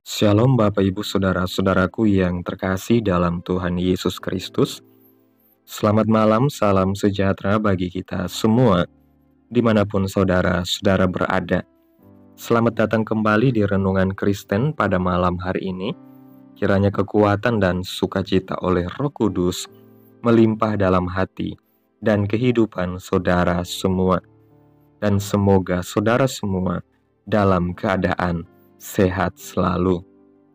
Shalom Bapak Ibu Saudara-saudaraku yang terkasih dalam Tuhan Yesus Kristus. Selamat malam, salam sejahtera bagi kita semua, dimanapun saudara-saudara berada. Selamat datang kembali di Renungan Kristen pada malam hari ini. Kiranya kekuatan dan sukacita oleh Roh Kudus melimpah dalam hati dan kehidupan saudara semua. Dan semoga saudara semua dalam keadaan sehat selalu.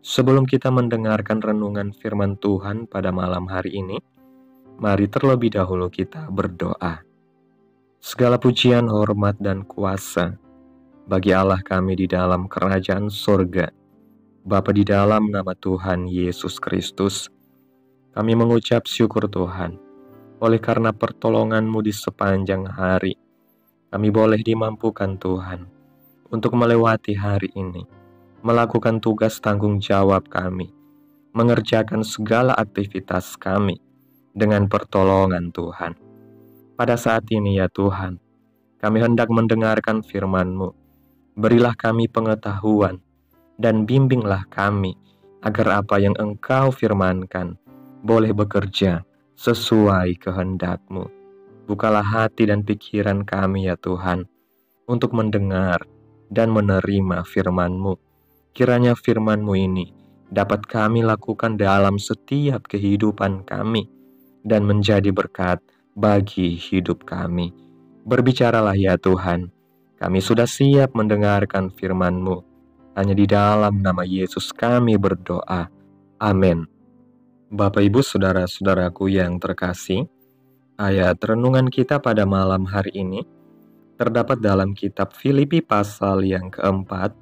Sebelum kita mendengarkan renungan firman Tuhan pada malam hari ini, mari terlebih dahulu kita berdoa. Segala pujian, hormat, dan kuasa bagi Allah kami di dalam kerajaan surga. Bapa, di dalam nama Tuhan Yesus Kristus, kami mengucap syukur Tuhan, oleh karena pertolongan-Mu di sepanjang hari, kami boleh dimampukan Tuhan untuk melewati hari ini, melakukan tugas tanggung jawab kami, mengerjakan segala aktivitas kami dengan pertolongan Tuhan. Pada saat ini ya Tuhan, kami hendak mendengarkan firman-Mu. Berilah kami pengetahuan dan bimbinglah kami agar apa yang Engkau firmankan boleh bekerja sesuai kehendak-Mu. Bukalah hati dan pikiran kami ya Tuhan untuk mendengar dan menerima firman-Mu. Kiranya firman-Mu ini dapat kami lakukan dalam setiap kehidupan kami dan menjadi berkat bagi hidup kami. Berbicaralah ya Tuhan, kami sudah siap mendengarkan firman-Mu. Hanya di dalam nama Yesus kami berdoa. Amin. Bapak Ibu Saudara-saudaraku yang terkasih, ayat renungan kita pada malam hari ini terdapat dalam kitab Filipi pasal yang keempat,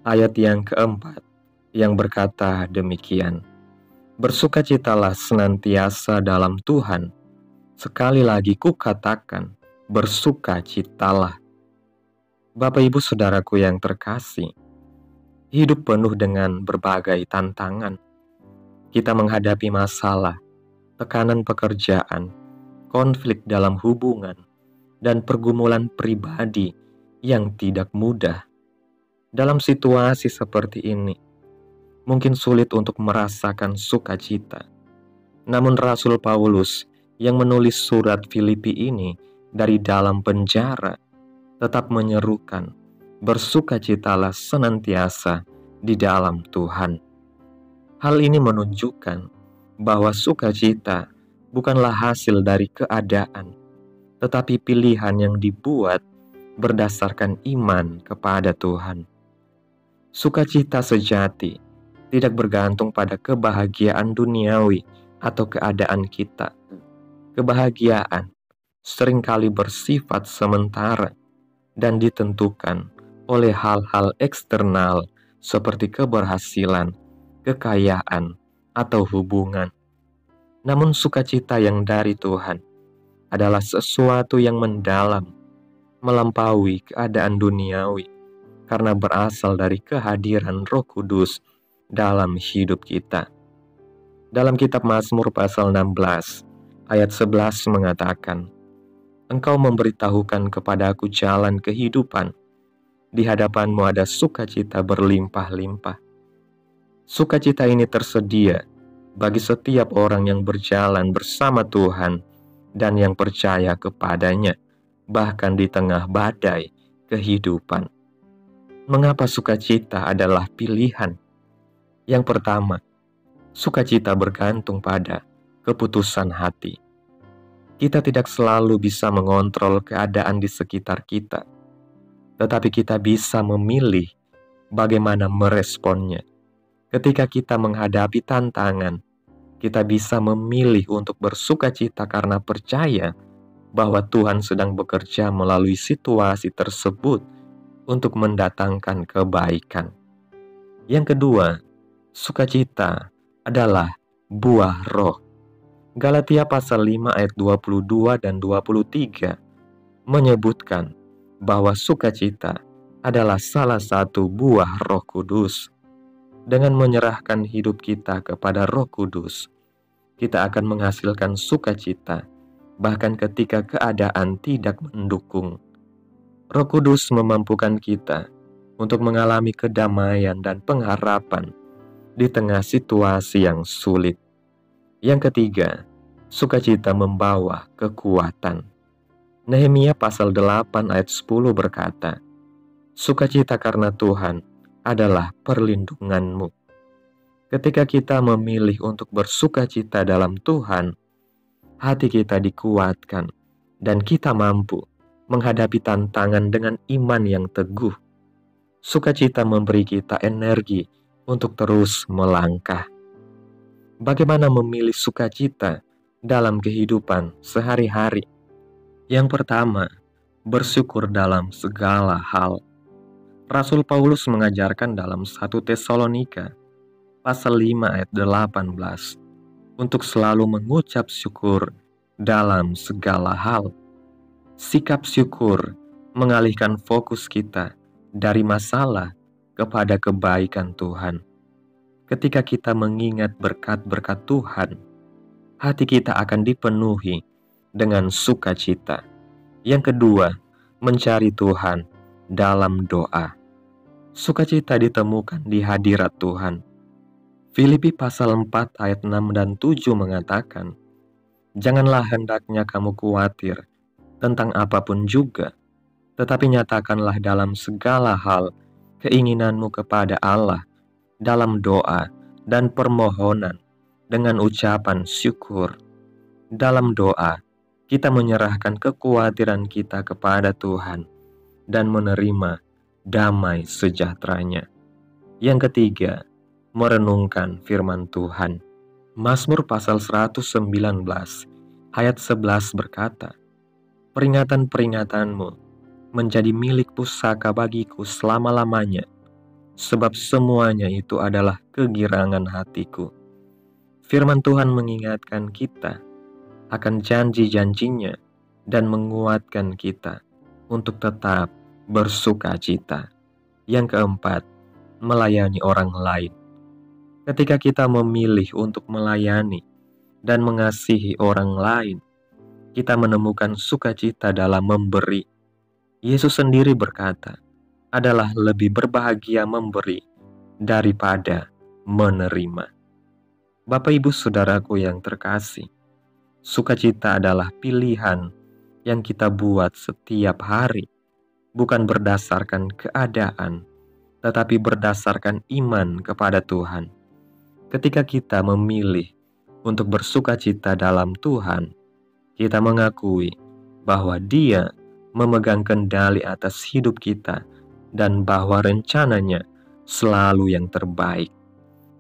ayat yang keempat, yang berkata demikian. Bersukacitalah senantiasa dalam Tuhan. Sekali lagi kukatakan, bersukacitalah. Bapak Ibu Saudaraku yang terkasih, hidup penuh dengan berbagai tantangan. Kita menghadapi masalah, tekanan pekerjaan, konflik dalam hubungan, dan pergumulan pribadi yang tidak mudah. Dalam situasi seperti ini, mungkin sulit untuk merasakan sukacita. Namun Rasul Paulus yang menulis surat Filipi ini dari dalam penjara tetap menyerukan, bersukacitalah senantiasa di dalam Tuhan. Hal ini menunjukkan bahwa sukacita bukanlah hasil dari keadaan, tetapi pilihan yang dibuat berdasarkan iman kepada Tuhan. Sukacita sejati tidak bergantung pada kebahagiaan duniawi atau keadaan kita. Kebahagiaan seringkali bersifat sementara dan ditentukan oleh hal-hal eksternal seperti keberhasilan, kekayaan, atau hubungan. Namun sukacita yang dari Tuhan adalah sesuatu yang mendalam, melampaui keadaan duniawi, karena berasal dari kehadiran Roh Kudus dalam hidup kita. Dalam kitab Mazmur pasal 16, ayat 11 mengatakan, Engkau memberitahukan kepadaku jalan kehidupan, di hadapanmu ada sukacita berlimpah-limpah. Sukacita ini tersedia bagi setiap orang yang berjalan bersama Tuhan dan yang percaya kepadanya, bahkan di tengah badai kehidupan. Mengapa sukacita adalah pilihan? Yang pertama, sukacita bergantung pada keputusan hati. Kita tidak selalu bisa mengontrol keadaan di sekitar kita, tetapi kita bisa memilih bagaimana meresponnya. Ketika kita menghadapi tantangan, kita bisa memilih untuk bersukacita karena percaya bahwa Tuhan sedang bekerja melalui situasi tersebut untuk mendatangkan kebaikan. Yang kedua, sukacita adalah buah roh. Galatia pasal 5 ayat 22 dan 23 menyebutkan bahwa sukacita adalah salah satu buah Roh Kudus. Dengan menyerahkan hidup kita kepada Roh Kudus, kita akan menghasilkan sukacita bahkan ketika keadaan tidak mendukung. Roh Kudus memampukan kita untuk mengalami kedamaian dan pengharapan di tengah situasi yang sulit. Yang ketiga, sukacita membawa kekuatan. Nehemia pasal 8 ayat 10 berkata, "Sukacita karena Tuhan adalah perlindunganmu." Ketika kita memilih untuk bersukacita dalam Tuhan, hati kita dikuatkan dan kita mampu menghadapi tantangan dengan iman yang teguh. Sukacita memberi kita energi untuk terus melangkah. Bagaimana memilih sukacita dalam kehidupan sehari-hari? Yang pertama, bersyukur dalam segala hal. Rasul Paulus mengajarkan dalam 1 Tesalonika pasal 5 ayat 18 untuk selalu mengucap syukur dalam segala hal. Sikap syukur mengalihkan fokus kita dari masalah kepada kebaikan Tuhan. Ketika kita mengingat berkat-berkat Tuhan, hati kita akan dipenuhi dengan sukacita. Yang kedua, mencari Tuhan dalam doa. Sukacita ditemukan di hadirat Tuhan. Filipi pasal 4 ayat 6 dan 7 mengatakan, "Janganlah hendaknya kamu khawatir tentang apapun juga, tetapi nyatakanlah dalam segala hal keinginanmu kepada Allah dalam doa dan permohonan dengan ucapan syukur." Dalam doa, kita menyerahkan kekhawatiran kita kepada Tuhan dan menerima damai sejahteranya. Yang ketiga, merenungkan firman Tuhan. Mazmur pasal 119 ayat 11 berkata, "Peringatan-peringatanmu menjadi milik pusaka bagiku selama-lamanya, sebab semuanya itu adalah kegirangan hatiku." Firman Tuhan mengingatkan kita akan janji-janjinya dan menguatkan kita untuk tetap bersukacita. Yang keempat, melayani orang lain. Ketika kita memilih untuk melayani dan mengasihi orang lain, kita menemukan sukacita dalam memberi. Yesus sendiri berkata, adalah lebih berbahagia memberi daripada menerima. Bapak Ibu Saudaraku yang terkasih, sukacita adalah pilihan yang kita buat setiap hari, bukan berdasarkan keadaan, tetapi berdasarkan iman kepada Tuhan. Ketika kita memilih untuk bersukacita dalam Tuhan, kita mengakui bahwa Dia memegang kendali atas hidup kita dan bahwa rencananya selalu yang terbaik.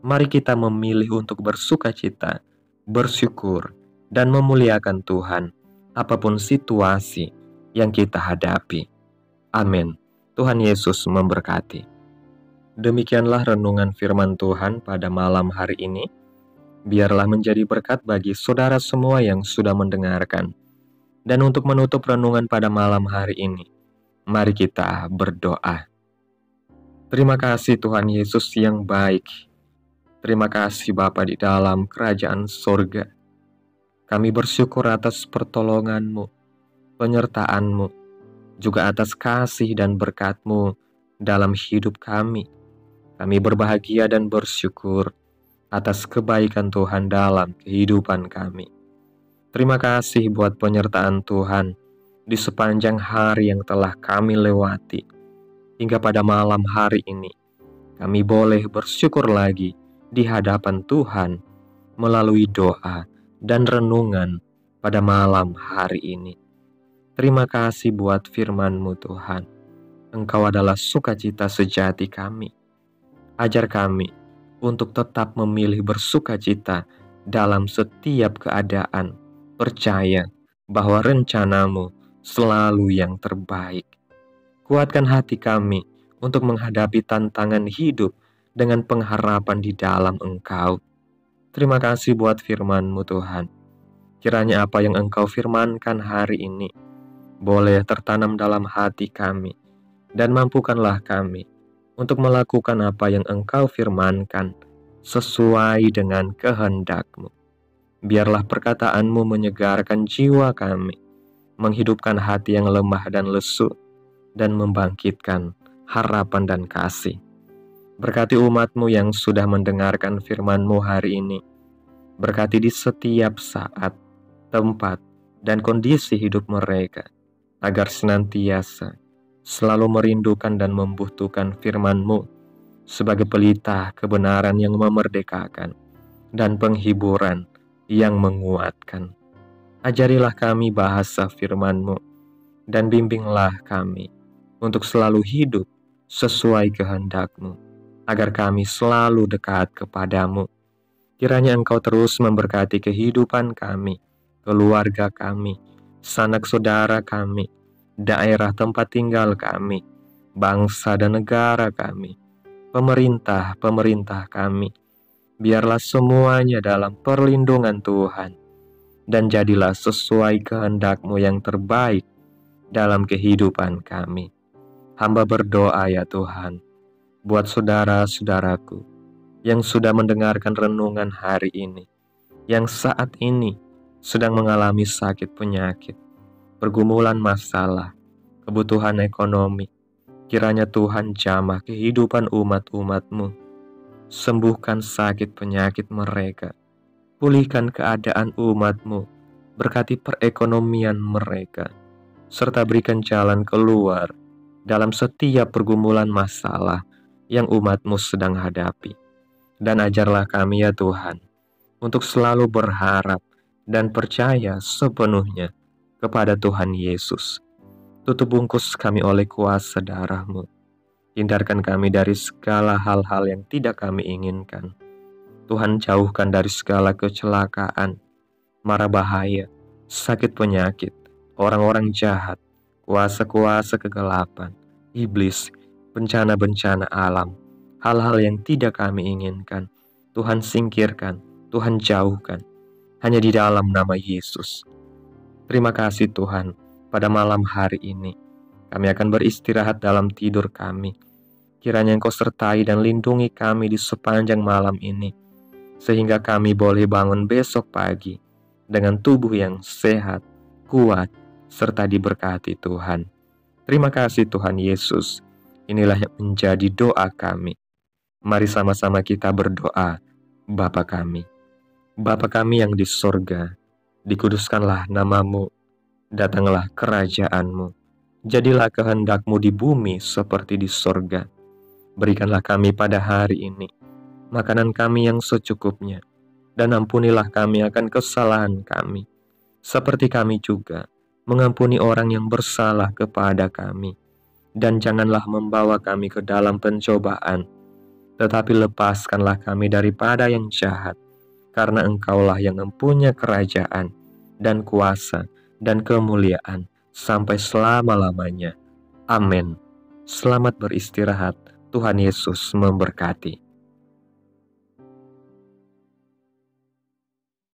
Mari kita memilih untuk bersukacita, bersyukur, dan memuliakan Tuhan apapun situasi yang kita hadapi. Amin. Tuhan Yesus memberkati. Demikianlah renungan firman Tuhan pada malam hari ini. Biarlah menjadi berkat bagi saudara semua yang sudah mendengarkan. Dan untuk menutup renungan pada malam hari ini, mari kita berdoa. Terima kasih Tuhan Yesus yang baik. Terima kasih Bapa di dalam kerajaan sorga. Kami bersyukur atas pertolongan-Mu, penyertaan-Mu, juga atas kasih dan berkat-Mu dalam hidup kami. Kami berbahagia dan bersyukur atas kebaikan Tuhan dalam kehidupan kami. Terima kasih buat penyertaan Tuhan di sepanjang hari yang telah kami lewati. Hingga pada malam hari ini, kami boleh bersyukur lagi di hadapan Tuhan melalui doa dan renungan pada malam hari ini. Terima kasih buat firman-Mu Tuhan. Engkau adalah sukacita sejati kami. Ajar kami untuk tetap memilih bersukacita dalam setiap keadaan, percaya bahwa rencana-Mu selalu yang terbaik. Kuatkan hati kami untuk menghadapi tantangan hidup dengan pengharapan di dalam Engkau. Terima kasih buat firman-Mu Tuhan. Kiranya apa yang Engkau firmankan hari ini boleh tertanam dalam hati kami, dan mampukanlah kami untuk melakukan apa yang Engkau firmankan sesuai dengan kehendak-Mu. Biarlah perkataan-Mu menyegarkan jiwa kami, menghidupkan hati yang lemah dan lesu, dan membangkitkan harapan dan kasih. Berkati umat-Mu yang sudah mendengarkan firman-Mu hari ini. Berkati di setiap saat, tempat, dan kondisi hidup mereka, agar senantiasa selalu merindukan dan membutuhkan firman-Mu sebagai pelita kebenaran yang memerdekakan dan penghiburan yang menguatkan. Ajarilah kami bahasa firman-Mu dan bimbinglah kami untuk selalu hidup sesuai kehendak-Mu, agar kami selalu dekat kepadamu. Kiranya Engkau terus memberkati kehidupan kami, keluarga kami, sanak saudara kami, daerah tempat tinggal kami, bangsa dan negara kami, pemerintah kami. Biarlah semuanya dalam perlindungan Tuhan, dan jadilah sesuai kehendak-Mu yang terbaik dalam kehidupan kami. Hamba berdoa ya Tuhan, buat saudara-saudaraku yang sudah mendengarkan renungan hari ini, yang saat ini sedang mengalami sakit penyakit, pergumulan masalah, kebutuhan ekonomi. Kiranya Tuhan jamah kehidupan umat-umat-Mu, sembuhkan sakit penyakit mereka, pulihkan keadaan umat-Mu, berkati perekonomian mereka, serta berikan jalan keluar dalam setiap pergumulan masalah yang umat-Mu sedang hadapi. Dan ajarlah kami ya Tuhan, untuk selalu berharap dan percaya sepenuhnya kepada Tuhan Yesus. Tutup bungkus kami oleh kuasa darah-Mu. Hindarkan kami dari segala hal-hal yang tidak kami inginkan. Tuhan, jauhkan dari segala kecelakaan, mara bahaya, sakit penyakit, orang-orang jahat, kuasa-kuasa kegelapan, iblis, bencana-bencana alam, hal-hal yang tidak kami inginkan. Tuhan singkirkan, Tuhan jauhkan, hanya di dalam nama Yesus. Terima kasih Tuhan, pada malam hari ini kami akan beristirahat dalam tidur kami. Kiranya Engkau sertai dan lindungi kami di sepanjang malam ini, sehingga kami boleh bangun besok pagi dengan tubuh yang sehat, kuat, serta diberkati Tuhan. Terima kasih Tuhan Yesus. Inilah yang menjadi doa kami. Mari sama-sama kita berdoa. Bapa kami yang di sorga, dikuduskanlah nama-Mu, datanglah kerajaan-Mu, jadilah kehendak-Mu di bumi seperti di sorga. Berikanlah kami pada hari ini makanan kami yang secukupnya, dan ampunilah kami akan kesalahan kami, seperti kami juga mengampuni orang yang bersalah kepada kami. Dan janganlah membawa kami ke dalam pencobaan, tetapi lepaskanlah kami daripada yang jahat, karena Engkaulah yang mempunyai kerajaan, dan kuasa, dan kemuliaan, sampai selama-lamanya. Amin. Selamat beristirahat. Tuhan Yesus memberkati.